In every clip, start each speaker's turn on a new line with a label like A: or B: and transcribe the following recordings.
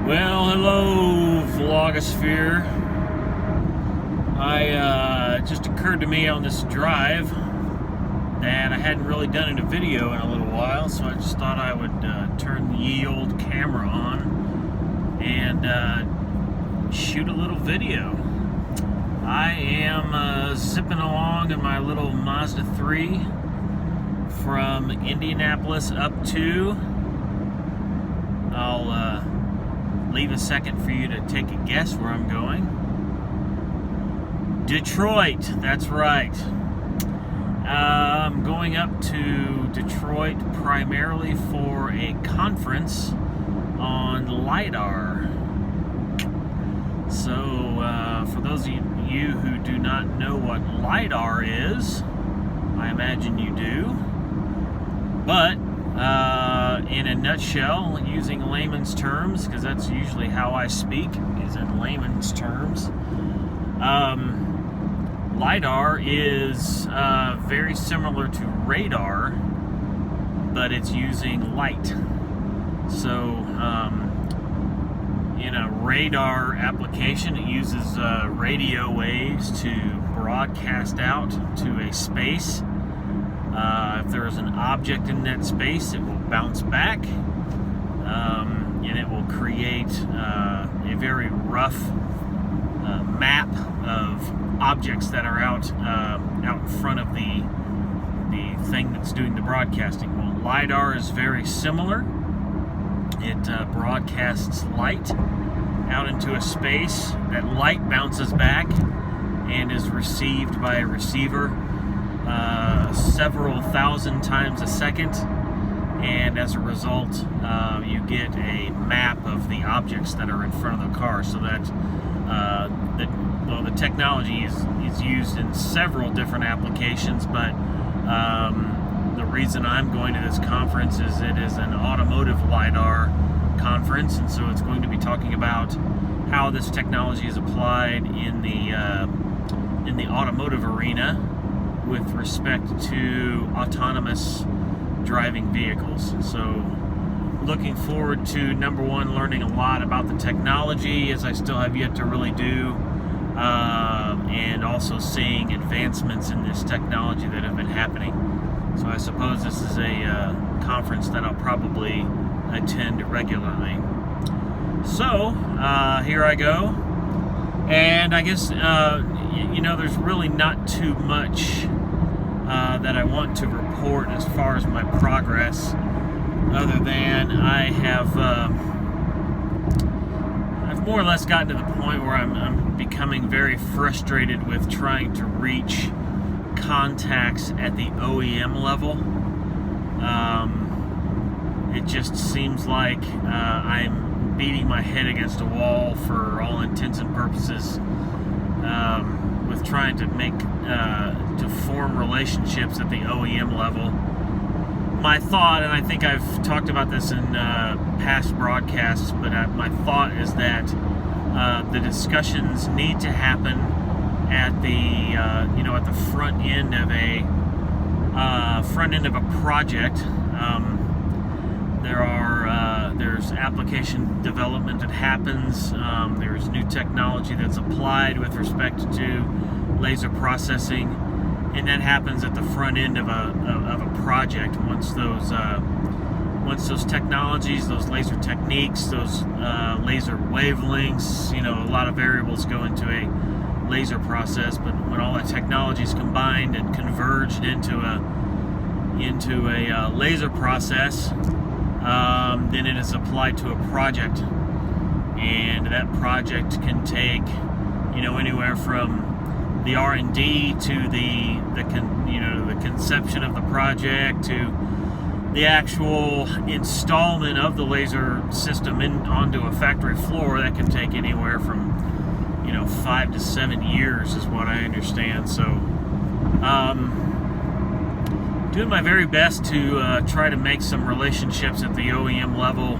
A: Well, hello, Vlogosphere. It just occurred to me on this drive that I hadn't really done a video in a little while, so I just thought I would turn the ye old camera on and shoot a little video. I am zipping along in my little Mazda 3 from Indianapolis up to, I'll leave a second for you to take a guess where I'm going. Detroit, that's right. I'm going up to Detroit primarily for a conference on LiDAR. So, for those of you who do not know what LiDAR is, I imagine you do. But, in a nutshell, using layman's terms, because that's usually how I speak, is in layman's terms, LiDAR is very similar to radar, but it's using light. So, in a radar application, it uses radio waves to broadcast out to a space. If there is an object in that space, it will bounce back, and it will create a very rough map of objects that are out in front of the thing that's doing the broadcasting. Well, LiDAR is very similar. It broadcasts light out into a space. That light bounces back and is received by a receiver several thousand times a second, and as a result you get a map of the objects that are in front of the car. So that the technology is used in several different applications, but the reason I'm going to this conference is it is an automotive LiDAR conference, and so it's going to be talking about how this technology is applied in the automotive arena with respect to autonomous driving vehicles. So looking forward to, number one, learning a lot about the technology, as I still have yet to really do, and also seeing advancements in this technology that have been happening. So I suppose this is a conference that I'll probably attend regularly. So here I go, and I guess there's really not too much that I want to report as far as my progress, other than I've more or less gotten to the point where I'm becoming very frustrated with trying to reach contacts at the OEM level. It just seems like I'm beating my head against a wall for all intents and purposes, with trying to to form relationships at the OEM level. My thought, and I think I've talked about this in past broadcasts, but my thought is that the discussions need to happen at the at the front end of a project. There's application development that happens. There's new technology that's applied with respect to laser processing, and that happens at the front end of a project. Once those technologies, those laser techniques, those laser wavelengths, a lot of variables go into a laser process, but when all that technology is combined and converged into a laser process, then it is applied to a project, and that project can take anywhere from the R&D to the conception of the project to the actual installment of the laser system onto a factory floor. That can take anywhere from 5 to 7 years is what I understand. So doing my very best to try to make some relationships at the OEM level,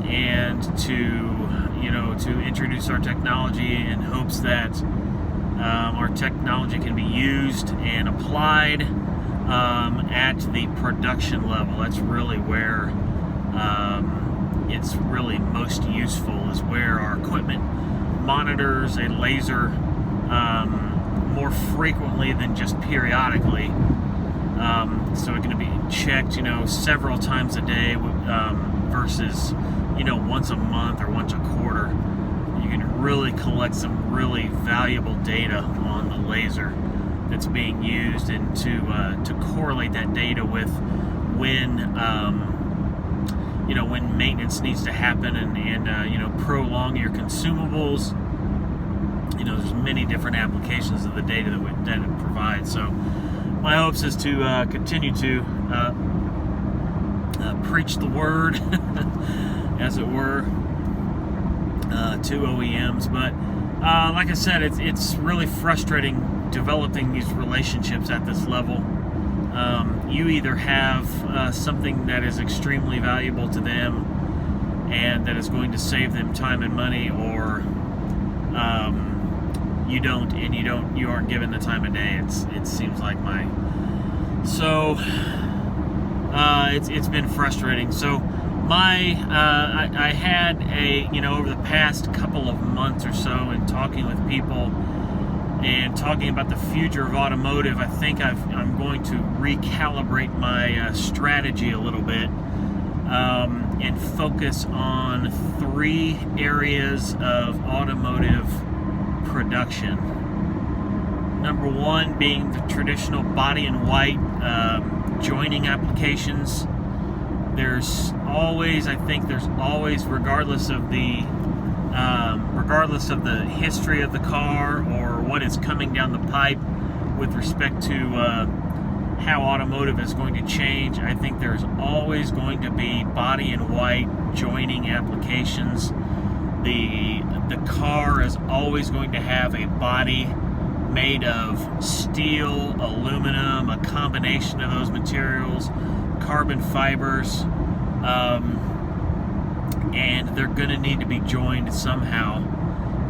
A: and to introduce our technology in hopes that our technology can be used and applied at the production level. That's really where it it's really most useful is where our equipment monitors a laser more frequently than just periodically. So it's going to be checked, several times a day versus, once a month or once a quarter. You can really collect some really valuable data on the laser that's being used, and to correlate that data with when when maintenance needs to happen, and prolong your consumables. There's many different applications of the data that it provides. So my hopes is to continue to preach the word, as it were, to OEMs. But like I said, it's really frustrating developing these relationships at this level. You either have something that is extremely valuable to them and that is going to save them time and money, or you don't, and you aren't given the time of day. It seems like it's been frustrating. So I had over the past couple of months or so, in talking with people and talking about the future of automotive, I think I'm going to recalibrate my strategy a little bit, and focus on 3 areas of automotive production. Number 1 being the traditional body in white joining applications. There's always, regardless of the history of the car or what is coming down the pipe with respect to how automotive is going to change, I think there's always going to be body in white joining applications. The car is always going to have a body made of steel, aluminum, a combination of those materials, carbon fibers, and they're going to need to be joined somehow.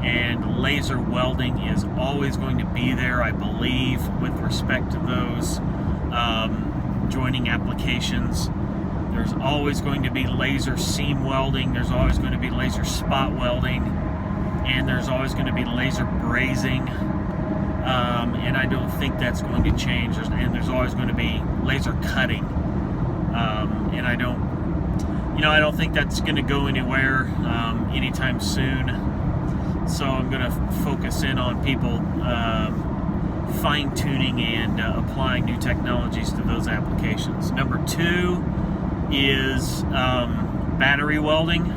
A: And laser welding is always going to be there, I believe, with respect to those joining applications. There's always going to be laser seam welding, there's always going to be laser spot welding, and there's always going to be laser brazing, and I don't think that's going to change. And there's always going to be laser cutting, and I don't think that's going to go anywhere anytime soon. So I'm going to focus in on people fine-tuning and applying new technologies to those applications. Number 2 is battery welding.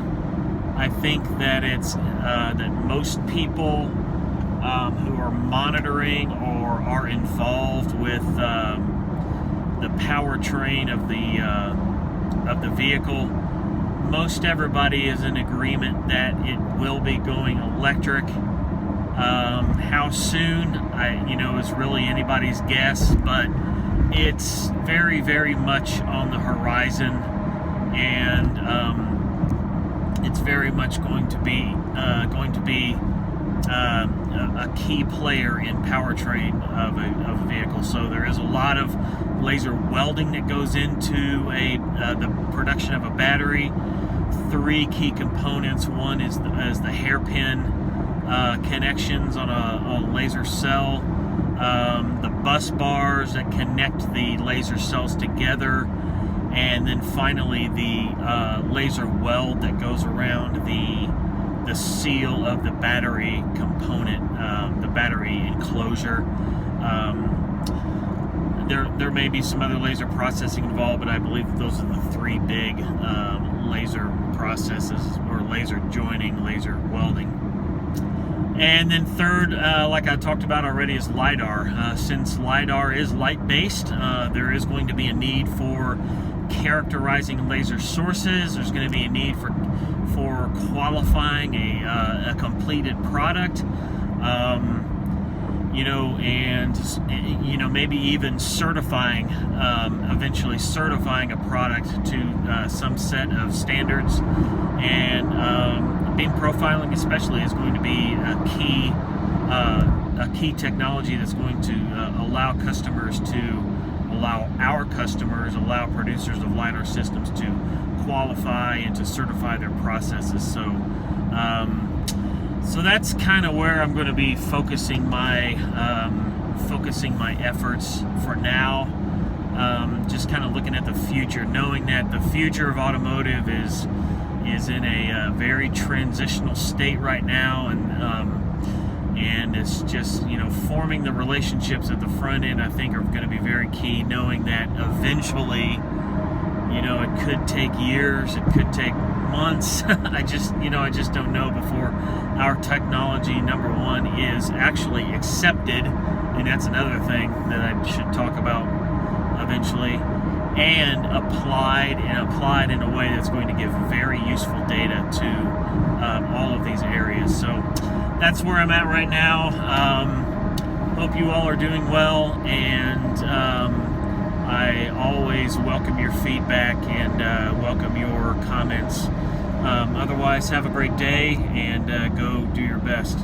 A: I think that it's that most people who are monitoring or are involved with the powertrain of the vehicle, most everybody is in agreement that it will be going electric. How soon, is really anybody's guess, but it's very, very much on the horizon, and it's very much going to be a key player in powertrain of a vehicle. So there is a lot of laser welding that goes into the production of a battery. 3 key components. One is the hairpin connections on a laser cell, the bus bars that connect the laser cells together, and then finally the laser weld that goes around the seal of the battery component, the battery enclosure. There may be some other laser processing involved, but I believe those are the 3 big laser processes, or laser joining, laser welding. And then third, like I talked about already, is LiDAR. Since LiDAR is light-based, there is going to be a need for characterizing laser sources. There's going to be a need for qualifying a completed product, and maybe even eventually certifying a product to some set of standards. And beam profiling especially is going to be a key technology that's going to allow customers to allow our customers, allow producers of LiDAR systems to qualify and to certify their processes. So that's kind of where I'm going to be focusing my efforts for now. Just kind of looking at the future, knowing that the future of automotive is in a very transitional state right now, and it's just, you know, forming the relationships at the front end, I think, are going to be very key, knowing that eventually, you know, it could take years, it could take months. I just don't know before our technology, number one, is actually accepted, and that's another thing that I should talk about eventually, and applied in a way that's going to give very useful data to all of these areas. So that's where I'm at right now. Hope you all are doing well, and I always welcome your feedback and welcome your comments. Otherwise, have a great day, and go do your best.